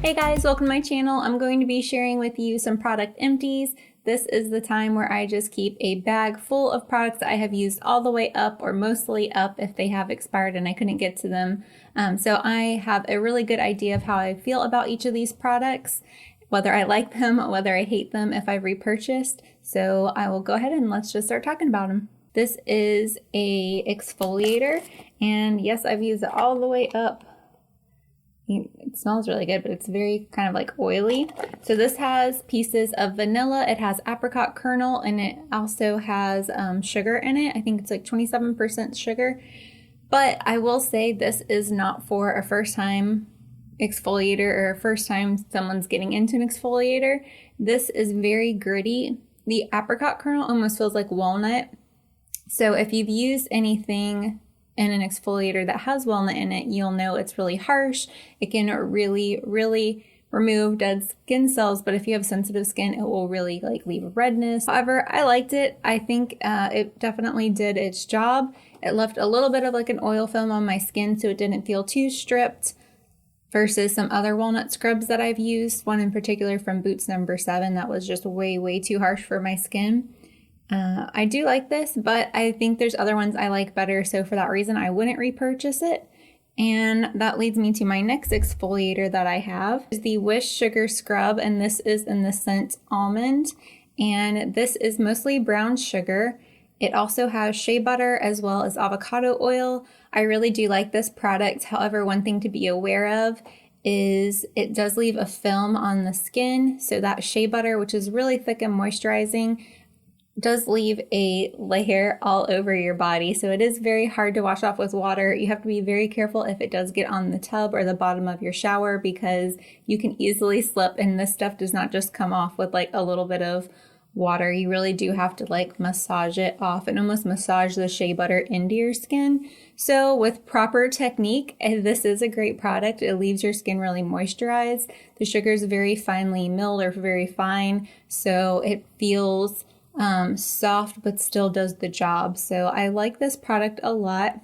Hey guys, welcome to my channel. I'm going to be sharing with you some product empties. This is the time where I just keep a bag full of products that I have used all the way up or mostly up if they have expired and I couldn't get to them. So I have a really good idea of how I feel about each of these products, whether I like them, whether I hate them, if I've repurchased. So I will go ahead and let's just start talking about them. This is a exfoliator, and yes, I've used it all the way up. It smells really good, but it's very kind of like oily. So this has pieces of vanilla, it has apricot kernel, and it also has sugar in it. I think it's like 27% sugar. But I will say this is not for a first time exfoliator or a first time someone's getting into an exfoliator. This is very gritty. The apricot kernel almost feels like walnut. So if you've used anything in an exfoliator that has walnut in it, you'll know it's really harsh. It can really remove dead skin cells, but if you have sensitive skin, it will really leave a redness. However, I liked it. I think it definitely did its job. It left a little bit of like an oil film on my skin, so it didn't feel too stripped versus some other walnut scrubs that I've used. One in particular from Boots number 7 that was just way too harsh for my skin. I do like this, but I think there's other ones I like better, so for that reason I wouldn't repurchase it. And that leads me to my next exfoliator that I have. Is the Whish Sugar Scrub, and this is in the scent Almond, and this is mostly brown sugar. It also has shea butter as well as avocado oil. I really do like this product. However, one thing to be aware of is it does leave a film on the skin, so that shea butter, which is really thick and moisturizing, does leave a layer all over your body, so it is very hard to wash off with water. You have to be very careful if it does get on the tub or the bottom of your shower, because you can easily slip, and this stuff does not just come off with like a little bit of water. You really do have to like massage it off and almost massage the shea butter into your skin. So with proper technique, this is a great product. It leaves your skin really moisturized. The sugar is very finely milled or very fine, so it feels soft but still does the job. So I like this product a lot.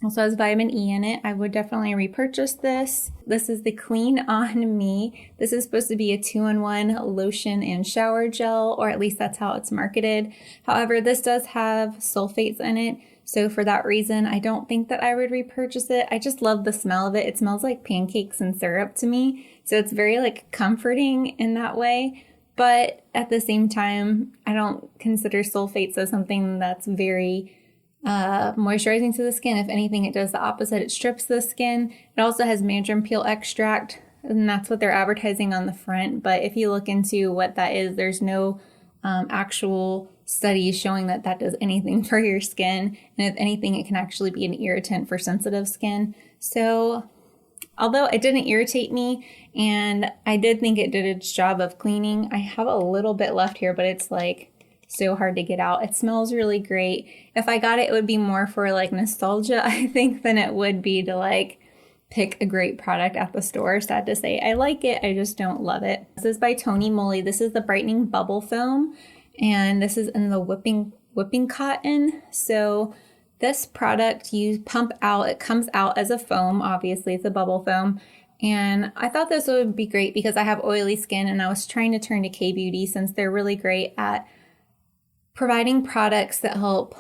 Also has vitamin E in it. I would definitely repurchase this. This is the Clean On Me. This is supposed to be a 2-in-1 lotion and shower gel, or at least that's how it's marketed. However, this does have sulfates in it, so for that reason I don't think that I would repurchase it. I just love the smell of it. It smells like pancakes and syrup to me, so it's very like comforting in that way. But at the same time, I don't consider sulfates as something that's very moisturizing to the skin. If anything, it does the opposite. It strips the skin. It also has mandarin peel extract, and that's what they're advertising on the front. But if you look into what that is, there's no actual studies showing that that does anything for your skin. And if anything, it can actually be an irritant for sensitive skin. So although it didn't irritate me, and I did think it did its job of cleaning, I have a little bit left here, but it's like so hard to get out. It smells really great. If I got it, it would be more for like nostalgia, I think, than it would be to like pick a great product at the store. Sad to say, I like it, I just don't love it. This is by TonyMoly. This is the Brightening Bubble Foam, and this is in the whipping cotton. So this product you pump out, it comes out as a foam, obviously it's a bubble foam, and I thought this would be great because I have oily skin and I was trying to turn to K-Beauty since they're really great at providing products that help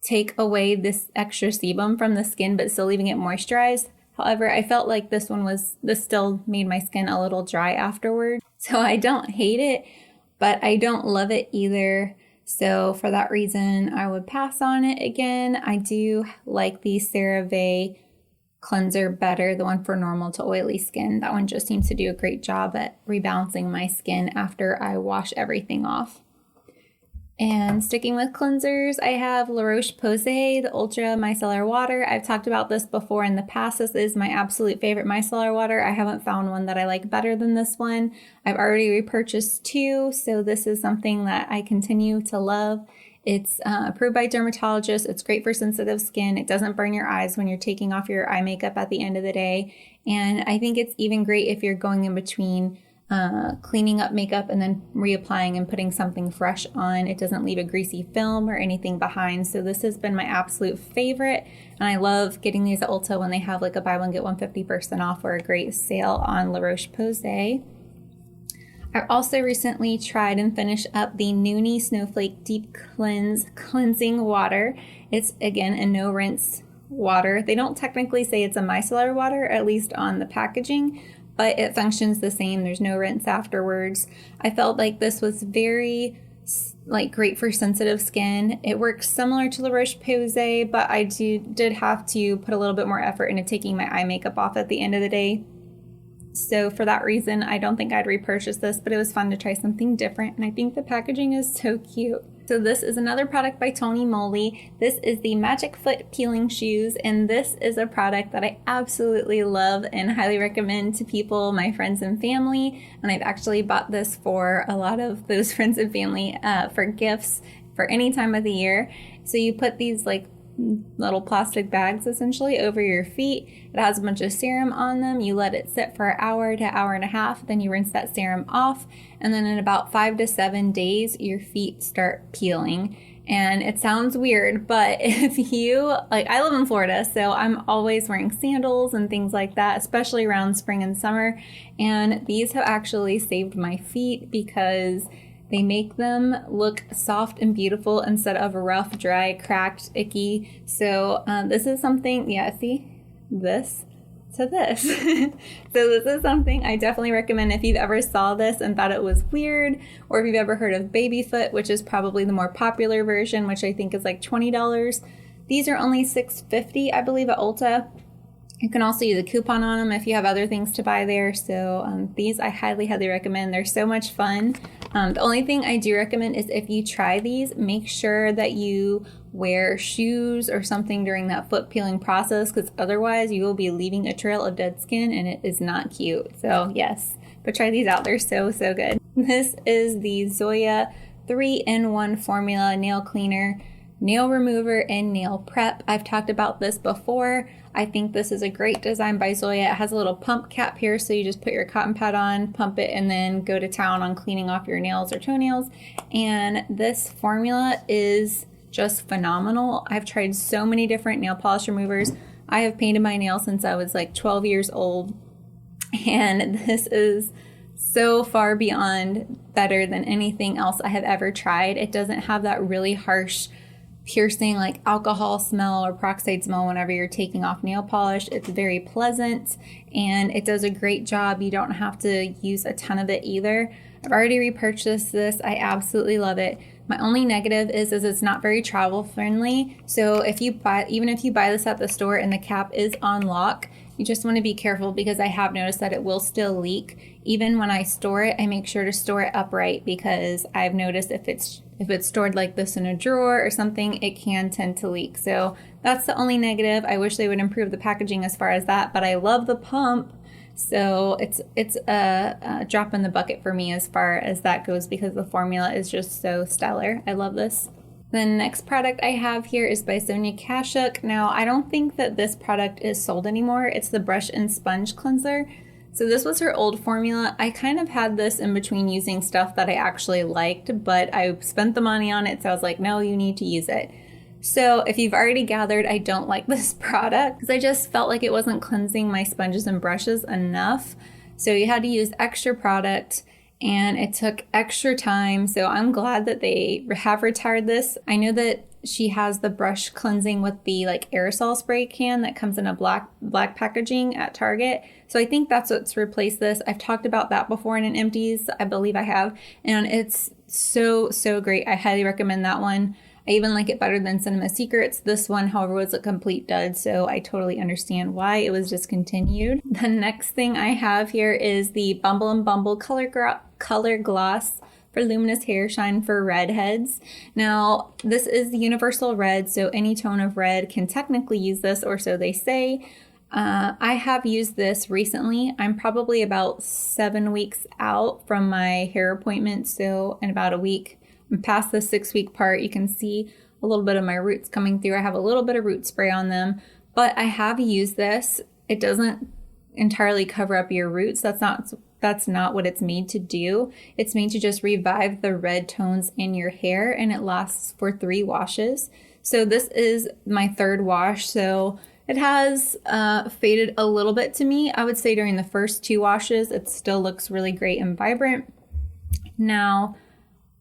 take away this extra sebum from the skin but still leaving it moisturized. However, I felt like this still made my skin a little dry afterward. So I don't hate it, but I don't love it either. So for that reason, I would pass on it again. I do like the CeraVe cleanser better, the one for normal to oily skin. That one just seems to do a great job at rebalancing my skin after I wash everything off. And sticking with cleansers, I have La Roche-Posay, the Ultra Micellar Water. I've talked about this before in the past. This is my absolute favorite micellar water. I haven't found one that I like better than this one. I've already repurchased 2, so this is something that I continue to love. It's approved by dermatologists. It's great for sensitive skin. It doesn't burn your eyes when you're taking off your eye makeup at the end of the day. And I think it's even great if you're going in between cleaning up makeup and then reapplying and putting something fresh on. It doesn't leave a greasy film or anything behind. So this has been my absolute favorite. And I love getting these at Ulta when they have like a buy one, get one 50% off or a great sale on La Roche-Posay. I also recently tried and finished up the Nooni Snowflake Deep Cleansing Water. It's, again, a no rinse water. They don't technically say it's a micellar water, at least on the packaging, but it functions the same. There's no rinse afterwards. I felt like this was very great for sensitive skin. It works similar to La Roche-Posay, but I did have to put a little bit more effort into taking my eye makeup off at the end of the day. So for that reason, I don't think I'd repurchase this, but it was fun to try something different. And I think the packaging is so cute. So this is another product by TonyMoly. This is the Magic Foot Peeling Shoes. And this is a product that I absolutely love and highly recommend to people, my friends and family. And I've actually bought this for a lot of those friends and family for gifts for any time of the year. So you put these little plastic bags essentially over your feet. It has a bunch of serum on them. You let it sit for an hour to hour and a half. Then you rinse that serum off. And then in about 5 to 7 days, your feet start peeling. And it sounds weird, but if you, I live in Florida, so I'm always wearing sandals and things like that, especially around spring and summer. And these have actually saved my feet because they make them look soft and beautiful instead of rough, dry, cracked, icky. So this is something, see, this to this. So this is something I definitely recommend if you've ever saw this and thought it was weird, or if you've ever heard of baby foot, which is probably the more popular version, which I think is like $20. These are only $6.50, I believe, at Ulta. You can also use a coupon on them if you have other things to buy there. So these I highly, highly recommend. They're so much fun. The only thing I do recommend is if you try these, make sure that you wear shoes or something during that foot peeling process, because otherwise you will be leaving a trail of dead skin and it is not cute. So yes, but try these out. They're so, so good. This is the Zoya 3-in-1 formula nail cleaner, nail remover, and nail prep. I've talked about this before. I think this is a great design by Zoya. It has a little pump cap here, so you just put your cotton pad on, pump it, and then go to town on cleaning off your nails or toenails. And this formula is just phenomenal. I've tried so many different nail polish removers. I have painted my nails since I was 12 years old, and this is so far beyond better than anything else I have ever tried. It doesn't have that really harsh piercing alcohol smell or peroxide smell whenever you're taking off nail polish. It's very pleasant and it does a great job. You don't have to use a ton of it either. I've already repurchased this. I absolutely love it. My only negative is it's not very travel friendly. So even if you buy this at the store and the cap is on lock, you just want to be careful, because I have noticed that it will still leak. Even when I store it, I make sure to store it upright, because I've noticed if it's stored like this in a drawer or something, it can tend to leak. So that's the only negative. I wish they would improve the packaging as far as that, but I love the pump. So it's a drop in the bucket for me as far as that goes, because the formula is just so stellar. I love this. The next product I have here is by Sonia Kashuk. Now, I don't think that this product is sold anymore. It's the Brush and Sponge Cleanser. So this was her old formula. I kind of had this in between using stuff that I actually liked, but I spent the money on it, so I was like, no, you need to use it. So if you've already gathered, I don't like this product because I just felt like it wasn't cleansing my sponges and brushes enough. So you had to use extra product, and it took extra time. So I'm glad that they have retired this. I know that she has the brush cleansing with the aerosol spray can that comes in a black packaging at Target. So I think that's what's replaced this. I've talked about that before in an empties. I believe I have. And it's so, so great. I highly recommend that one. I even like it better than Cinema Secrets. This one, however, was a complete dud, so I totally understand why it was discontinued. The next thing I have here is the Bumble Color Gloss for Luminous Hair Shine for Redheads. Now, this is the universal red, so any tone of red can technically use this, or so they say. I have used this recently. I'm probably about 7 weeks out from my hair appointment, so in about a week. I'm past the 6-week part. You can see a little bit of my roots coming through. I have a little bit of root spray on them, but I have used this. It doesn't entirely cover up your roots. That's not that's not what it's made to do. It's made to just revive the red tones in your hair, and it lasts for 3 washes. So this is my 3rd wash, so it has faded a little bit to me. I would say during the first 2 washes, it still looks really great and vibrant. Now,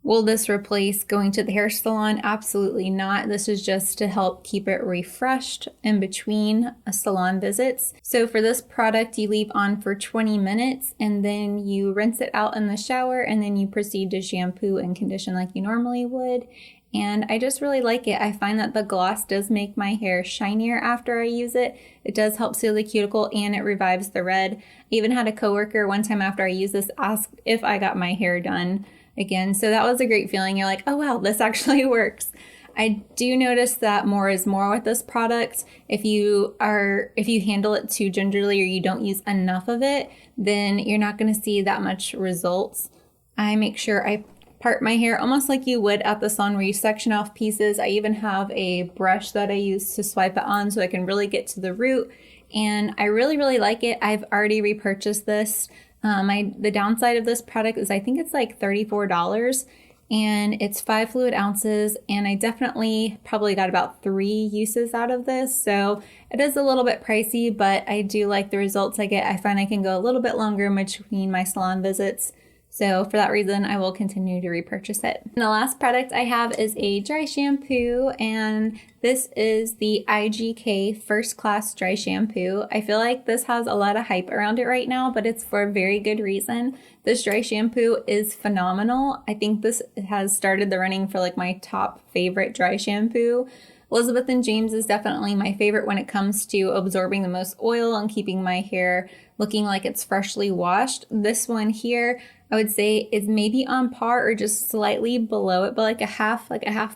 will this replace going to the hair salon? Absolutely not. This is just to help keep it refreshed in between salon visits. So for this product, you leave on for 20 minutes and then you rinse it out in the shower, and then you proceed to shampoo and condition like you normally would. And I just really like it. I find that the gloss does make my hair shinier after I use it. It does help seal the cuticle and it revives the red. I even had a coworker one time after I used this ask if I got my hair done again. So that was a great feeling. You're like, oh wow, this actually works. I do notice that more is more with this product. If you handle it too gingerly or you don't use enough of it, then you're not going to see that much results. I make sure I part my hair almost like you would at the salon where you section off pieces. I even have a brush that I use to swipe it on so I can really get to the root, and I really, really like it. I've already repurchased this. The downside of this product is I think it's like $34, and it's 5 fluid ounces, and I definitely probably got about 3 uses out of this. So it is a little bit pricey, but I do like the results I get. I find I can go a little bit longer in between my salon visits. So for that reason, I will continue to repurchase it. And the last product I have is a dry shampoo, and this is the IGK First Class Dry Shampoo. I feel like this has a lot of hype around it right now, but it's for a very good reason. This dry shampoo is phenomenal. I think this has started the running for like my top favorite dry shampoo. Elizabeth & James is definitely my favorite when it comes to absorbing the most oil and keeping my hair looking like it's freshly washed. This one here, I would say is maybe on par or just slightly below it, but like a half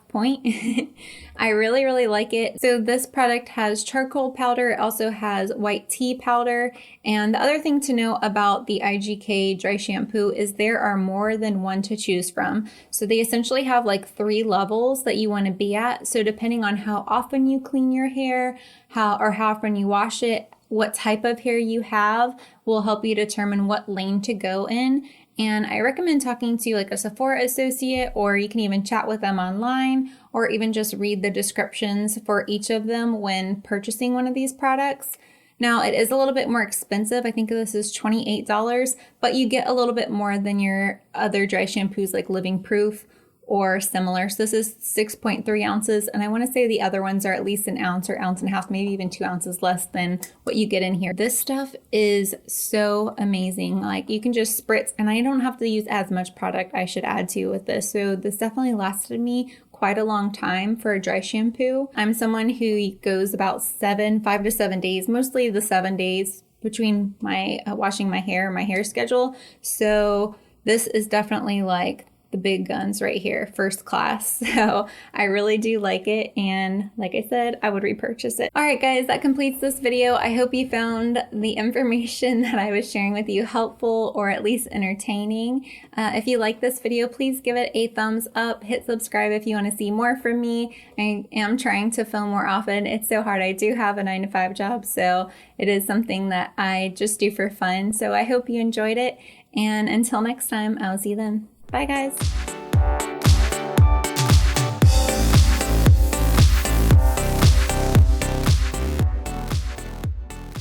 point. I really, really like it. So this product has charcoal powder. It also has white tea powder. And the other thing to know about the IGK dry shampoo is there are more than one to choose from. So they essentially have like 3 levels that you want to be at. So depending on how often you clean your hair, how often you wash it, what type of hair you have will help you determine what lane to go in. And I recommend talking to like a Sephora associate, or you can even chat with them online, or even just read the descriptions for each of them when purchasing one of these products. Now, it is a little bit more expensive. I think this is $28, but you get a little bit more than your other dry shampoos like Living Proof or similar. So this is 6.3 ounces. And I want to say the other ones are at least an ounce or ounce and a half, maybe even 2 ounces less than what you get in here. This stuff is so amazing. Like you can just spritz, and I don't have to use as much product I should add to with this. So this definitely lasted me quite a long time for a dry shampoo. I'm someone who goes about 5 to 7 days, mostly the 7 days between my washing my hair schedule. So this is definitely like the big guns right here, first class. So I really do like it, and like I said, I would repurchase it. All right guys, that completes this video. I hope you found the information that I was sharing with you helpful or at least entertaining. If you like this video, please give it a thumbs up, hit subscribe if you want to see more from me. I am trying to film more often. It's so hard. I do have a 9-to-5 job, so it is something that I just do for fun. So I hope you enjoyed it, and until next time, I'll see you then. Bye guys.